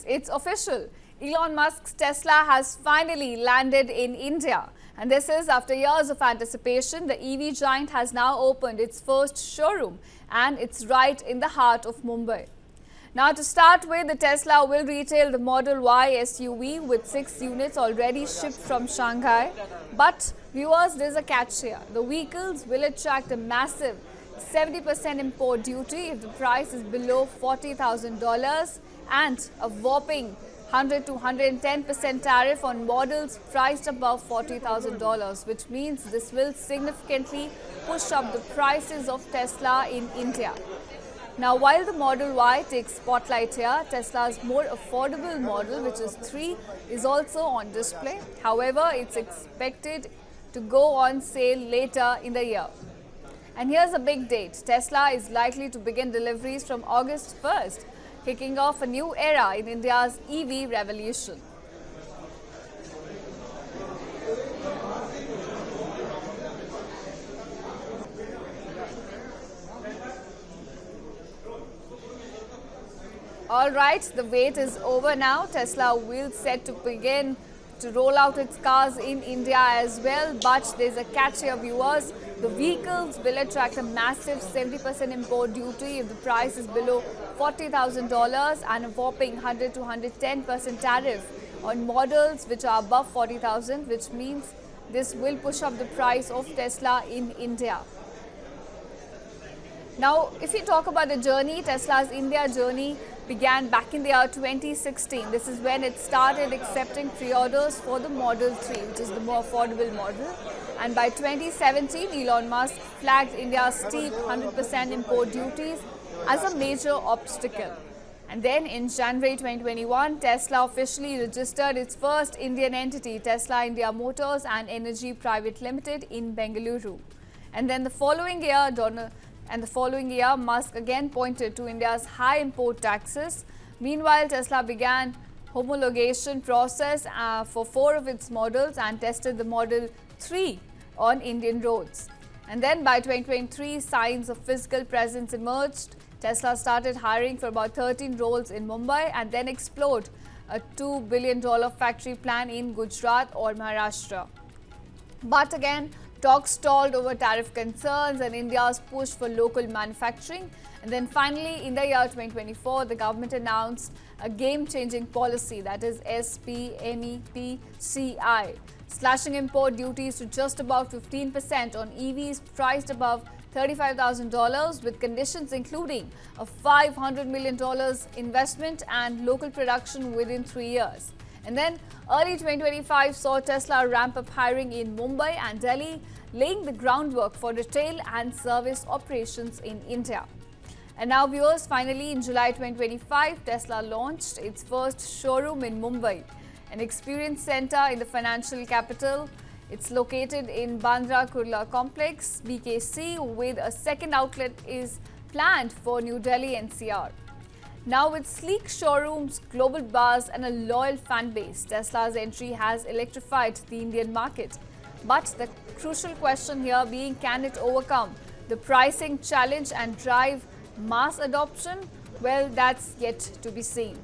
it's official. Elon Musk's Tesla has finally landed in India. And this is after years of anticipation. The EV giant has now opened its first showroom, and it's right in the heart of Mumbai. Now, to start with, the Tesla will retail the Model Y SUV with 6 units already shipped from Shanghai. But viewers, there's a catch here. The vehicles will attract a massive 70% import duty if the price is below $40,000 and a whopping 100 to 110% tariff on models priced above $40,000, which means this will significantly push up the prices of Tesla in India. Now, while the Model Y takes spotlight here, Tesla's more affordable model, which is 3, is also on display. However, it's expected to go on sale later in the year. And here's a big date. Tesla is likely to begin deliveries from August 1st, kicking off a new era in India's EV revolution. All right, the wait is over now. Tesla will set to begin to roll out its cars in India as well. But there's a catch here, viewers. The vehicles will attract a massive 70% import duty if the price is below $40,000 and a whopping 100 to 110% tariff on models which are above $40,000, which means this will push up the price of Tesla in India. Now, if you talk about the journey, Tesla's India journey began back in the year 2016. This is when it started accepting pre-orders for the Model 3, which is the more affordable model. And by 2017, Elon Musk flagged India's steep 100% import duties as a major obstacle. And then in January 2021, Tesla officially registered its first Indian entity, Tesla India Motors and Energy Private Limited in Bengaluru. And then the following year, Musk again pointed to India's high import taxes. Meanwhile, Tesla began homologation process for 4 of its models and tested the Model 3 on Indian roads. And then by 2023, signs of physical presence emerged. Tesla started hiring for about 13 roles in Mumbai and then explored a $2 billion factory plan in Gujarat or Maharashtra. But again, talks stalled over tariff concerns and India's push for local manufacturing. And then finally, in the year 2024, the government announced a game-changing policy, that is SPMEPCI, slashing import duties to just about 15% on EVs priced above $35,000 with conditions including a $500 million investment and local production within 3 years. And then early 2025 saw Tesla ramp up hiring in Mumbai and Delhi, laying the groundwork for retail and service operations in India. And now, viewers, finally in July 2025, Tesla launched its first showroom in Mumbai, an experience center in the financial capital. It's located in Bandra Kurla Complex, BKC, with a second outlet is planned for New Delhi NCR. Now, with sleek showrooms, global buzz and a loyal fan base, Tesla's entry has electrified the Indian market. But the crucial question here being, can it overcome the pricing challenge and drive mass adoption? Well, that's yet to be seen.